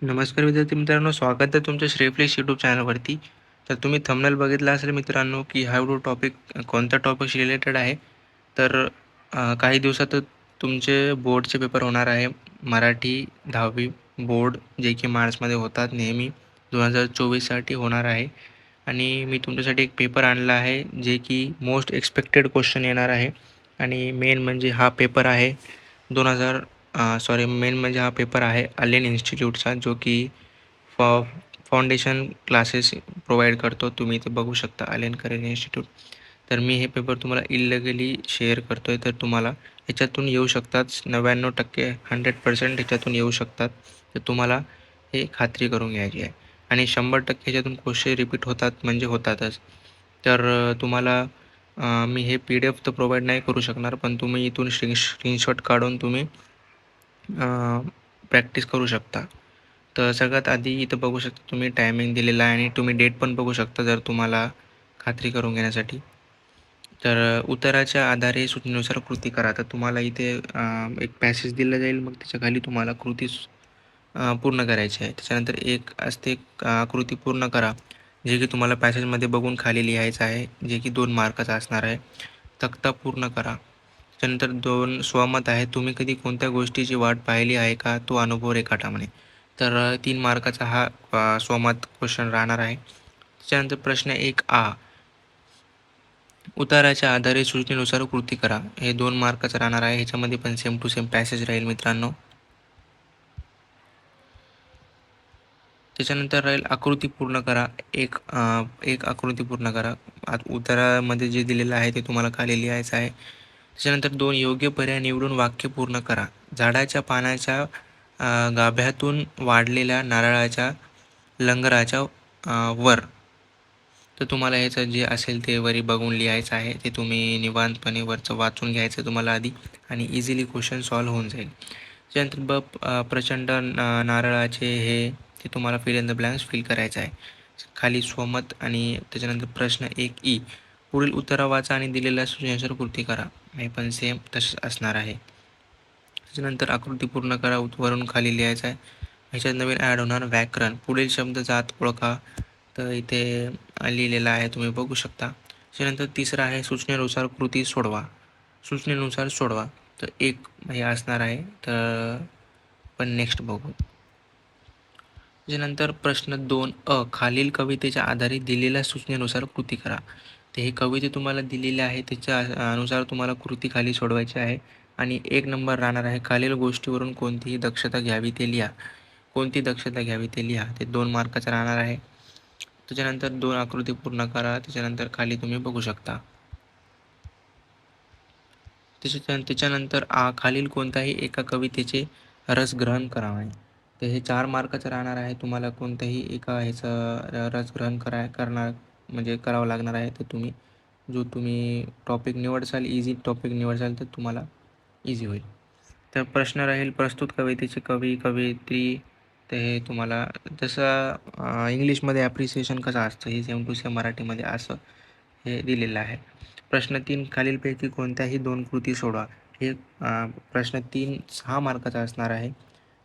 नमस्कार विद्यार्थी मित्रांनो, स्वागत आहे तुमच्या श्रेयफ्लेक्स यूट्यूब चॅनलवरती. तर तुम्ही थंबनेल बघितला असेल मित्रांनो, की हा व्हिडिओ टॉपिक कोणत्या टॉपिकशी रिलेटेड आहे. तर काही दिवसात तुमचे बोर्डचे पेपर होणार आहे. मराठी 10वी बोर्ड जे की मार्चमध्ये होतात नेहमी 2024साठी होणार आहे. आणि मी तुमच्यासाठी एक पेपर आणला आहे जे की मोस्ट एक्सपेक्टेड क्वेश्चन येणार आहे. आणि मेन म्हणजे हा पेपर आहे 2000 अलेन इन्स्टिट्यूटचा, जो की फॉ फाउंडेशन क्लासेस प्रोव्हाइड करतो. तुम्ही इथे बघू शकता अलेन करियर इन्स्टिट्यूट. तर मी हे पेपर तुम्हाला इल्लिगली शेअर करतो आहे. तर तुम्हाला ह्याच्यातून येऊ शकतात 99% 100% ह्याच्यातून येऊ शकतात. तर तुम्हाला हे खात्री करून घ्यायची आहे. आणि 100% ह्याच्यातून क्वेश्चन रिपीट होतात म्हणजे होतातच. तर तुम्हाला मी हे PDF तर प्रोव्हाइड नाही करू शकणार, पण तुम्ही इथून स्क्रीनशॉट काढून तुम्ही प्रॅक्टिस करू शकता. तर सगळ्यात आधी इथं बघू शकता तुम्ही टायमिंग दिलेला आहे आणि तुम्ही डेट पण बघू शकता जर तुम्हाला खात्री करून घेण्यासाठी. तर उत्तराच्या आधारे सूचनेनुसार कृती करा. तर तुम्हाला इथे एक पॅसेज दिला जाईल, मग त्याच्याखाली तुम्हाला कृती पूर्ण करायची आहे. त्याच्यानंतर एक असते आकृती पूर्ण करा, जे की तुम्हाला पॅसेजमध्ये बघून खाली लिहायचं आहे, जे की 2 मार्काचा असणार आहे. तक्ता पूर्ण करा. त्यानंतर 2 स्वमत आहे. तुम्ही कधी कोणत्या गोष्टीची वाट पाहिली आहे का? तो अनुभव रेखाटा म्हणे. तर 3 मार्काचा हा स्वमत क्वेश्चन राहणार आहे. त्याच्यानंतर प्रश्न 1 उताराच्या आधारे सूचनेनुसार कृती करा. हे 2 मार्काचं राहणार आहे. ह्याच्यामध्ये पण सेम टू सेम पॅसेज राहील मित्रांनो. त्याच्यानंतर राहील आकृती पूर्ण करा. एक आकृती पूर्ण करा. उत्तरामध्ये जे दिलेलं आहे ते तुम्हाला खाली लिहायचं आहे. त्याच्यानंतर 2 योग्य पर्याय निवडून वाक्य पूर्ण करा. झाडाच्या पानाच्या गाभ्यातून वाढलेल्या नारळाच्या लंगराच्या वर. तर तुम्हाला ह्याचं जे असेल ते वरी बघून लिहायचं आहे. ते तुम्ही निवांतपणे वरचं वाचून घ्यायचं तुम्हाला आधी, आणि इझिली क्वेश्चन सॉल्व्ह होऊन जाईल. त्याच्यानंतर प्रचंड नारळाचे हे ते तुम्हाला fill in the blanks fill करायचं आहे. खाली स्वमत. आणि त्याच्यानंतर प्रश्न 1 पुढील उत्तरा वाचा आणि दिलेल्या सूचनेनुसार कृती करा. हे पण सेम तसंच असणार आहे. त्याच्यानंतर आकृती पूर्ण करा. वरून खाली लिहायचं आहे. ह्याच्यात नवीन ॲड होणार व्याकरण. पुढील शब्द जात ओळखा. तर इथे लिहिलेलं आहे, तुम्ही बघू शकता. त्याच्यानंतर तिसरं आहे सूचनेनुसार कृती सोडवा. सूचनेनुसार सोडवा. तर एक हे असणार आहे. तर पण नेक्स्ट बघू. त्याच्यानंतर प्रश्न 2 खालील कवितेच्या आधारे दिलेल्या सूचनेनुसार कृती करा. ते हे कविते तुम्हाला दिलेले आहे, त्याच्या अनुसार तुम्हाला कृती खाली सोडवायची आहे. आणि 1 नंबर राहणार आहे खालील गोष्टीवरून कोणतीही दक्षता घ्यावी ते लिहा. कोणती दक्षता घ्यावी ते लिहा. ते 2 मार्काचं राहणार आहे. त्याच्यानंतर 2 आकृती पूर्ण करा. त्याच्यानंतर खाली तुम्ही बघू शकता. त्याच्यानंतर खालील कोणत्याही एका कवितेचे रसग्रहण करावे. तर हे 4 मार्काचं राहणार आहे. तुम्हाला कोणत्याही एका ह्याचं रसग्रहण करणार म्हणजे करावं लागणार आहे. तर तुम्ही जो तुम्ही टॉपिक निवडसाल, इझी टॉपिक निवडसाल, तर तुम्हाला इझी होईल. तर प्रश्न राहील प्रस्तुत कवितेचे कवी कवयित्री. तर हे तुम्हाला जसं इंग्लिशमध्ये ॲप्रिसिएशन कसं असतं, हे सेम टू सेम मराठीमध्ये असं हे दिलेलं आहे. प्रश्न 3 खालीलपैकी कोणत्याही 2 कृती सोडवा. हे प्रश्न 6 मार्काचा असणार आहे.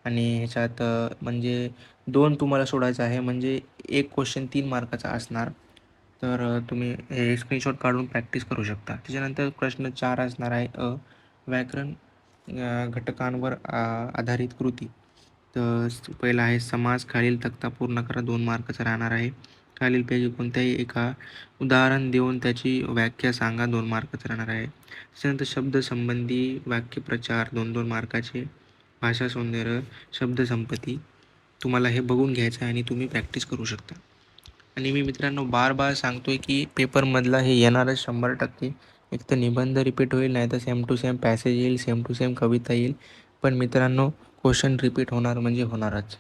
आणि ह्याच्यात म्हणजे 2 तुम्हाला सोडायचं आहे, म्हणजे एक क्वेश्चन 3 मार्काचा असणार. तर तुम्ही हे स्क्रीनशॉट काढून प्रॅक्टिस करू शकता. त्याच्यानंतर प्रश्न 4 असणार आहे व्याकरण घटकांवर आधारित कृती. तर पहिला आहे समास. खालील तक्ता पूर्ण करा. 2 मार्काचा राहणार आहे. खालीलपैकी कोणत्याही एका उदाहरण देऊन त्याची व्याख्या सांगा. 2 मार्काचं राहणार आहे. त्याच्यानंतर शब्दसंबंधी वाक्यप्रचार 2-2 मार्काचे. भाषा सौंदर्य, शब्दसंपत्ती. तुम्हाला हे बघून घ्यायचं आहे आणि तुम्ही प्रॅक्टिस करू शकता. आणि मी मित्रांनो बार सांगतो आहे की पेपरमधला हे येणारच 100%. एक तर निबंध रिपीट होईल, नाही तर सेम टू सेम पॅसेज येईल, सेम टू सेम कविता येईल. पण मित्रांनो क्वेश्चन रिपीट होणार म्हणजे होणारच.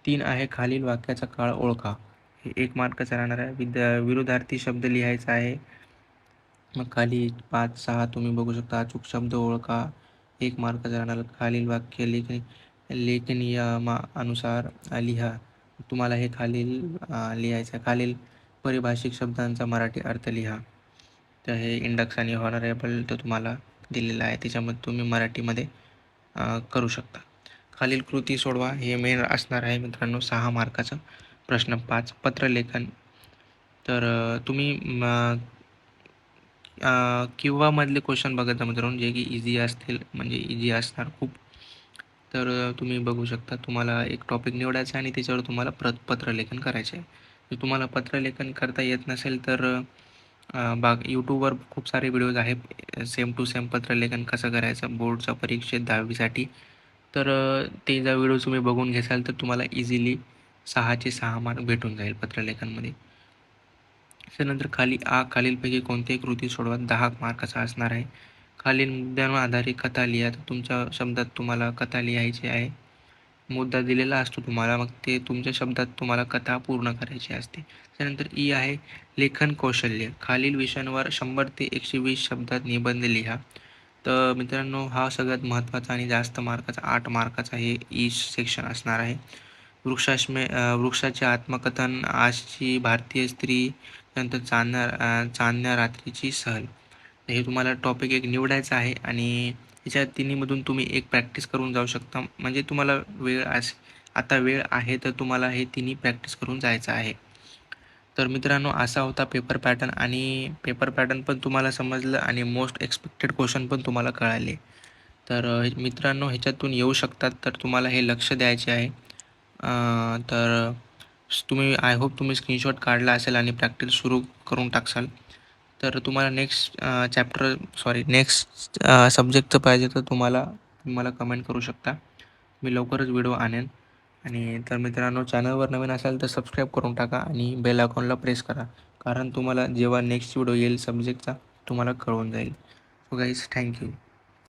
3 आहे खालील वाक्याचा काळ ओळखा. हे 1 मार्काचं राहणार आहे. विरुद्धार्थी शब्द लिहायचा आहे. मग खाली 5-6 तुम्ही बघू शकता. अचूक शब्द ओळखा. 1 मार्काचं राहणार. खालील वाक्य लेखनियमानुसार लिहा. तुम्हाला हे खालील लिहायचं आहे. खालील पारिभाषिक शब्दांचा मराठी अर्थ लिहा. तर हे इंडक्स आणि हॉनरेबल तर तुम्हाला दिलेलं आहे, त्याच्यामध्ये तुम्ही मराठीमध्ये करू शकता. खालील कृती सोडवा हे मेन असणार आहे मित्रांनो 6 मार्काचं. प्रश्न 5 पत्रलेखन. तर तुम्ही किंवा मधले क्वेश्चन बघत जा मित्रांनो, जे की इझी असतील, म्हणजे इझी असणार खूप. तर तुम्ही बघू शकता, तुम्हाला एक टॉपिक निवडायचा आणि त्याच्यावर तुम्हाला पत्रलेखन करायचे आहे. जर तुम्हाला पत्रलेखन करता येत नसेल तर यूट्यूबवर खूप सारे व्हिडिओज आहेत सेम टू सेम पत्रलेखन कसं करायचं बोर्डच्या परीक्षेत 10वीसाठी. तर ते जर व्हिडिओ तुम्ही बघून घेसाल तर तुम्हाला इझिली 6चे 6 मार्क भेटून जाईल पत्रलेखनमध्ये. त्यानंतर खालीलपैकी कोणतीही कृती सोडवा 10 मार्काचा असणार आहे. खालील मुद्द्यांवर आधारित कथा लिहा. तर तुमच्या शब्दात तुम्हाला कथा लिहायची आहे. मुद्दा दिलेला असतो तुम्हाला, मग ते तुमच्या शब्दात तुम्हाला कथा पूर्ण करायची असते. त्यानंतर ई आहे लेखन कौशल्य. खालील विषयांवर 100 ते 120 शब्दात निबंध लिहा. तर मित्रांनो, हा सगळ्यात महत्त्वाचा आणि जास्त मार्काचा 8 मार्काचा हे ई सेक्शन असणार आहे. वृक्षाचे आत्मकथन, आजची भारतीय स्त्री, त्यानंतर चांदण्या रात्रीची सहल. हे तुम्हाला टॉपिक एक निवडायचा आहे आणि याच्या तिन्हीमधून तुम्ही एक प्रॅक्टिस करून जाऊ शकता. म्हणजे तुम्हाला आता वेळ आहे तर तुम्हाला हे तिन्ही प्रॅक्टिस करून जायचं आहे. तर मित्रांनो, असा होता पेपर पॅटर्न आणि पेपर पॅटर्न पण तुम्हाला समजलं आणि मोस्ट एक्सपेक्टेड क्वेश्चन पण तुम्हाला कळाले. तर मित्रांनो, ह्याच्यातून येऊ शकतात, तर तुम्हाला हे लक्ष द्यायचे आहे. तर तुम्ही आय होप तुम्ही स्क्रीनशॉट काढला असेल आणि प्रॅक्टिस सुरू करून टाकसाल. तर तुम्हाला नेक्स्ट सब्जेक्टचं पाहिजे तर तुम्हाला कमेंट करू शकता. मी लवकरच व्हिडिओ आणेन. आणि तर मित्रांनो, चॅनलवर नवीन असाल तर सबस्क्राईब करून टाका आणि बेल आयकॉनला प्रेस करा, कारण तुम्हाला जेव्हा नेक्स्ट व्हिडिओ येईल सब्जेक्टचा तुम्हाला कळून जाईल. So guys, thank you.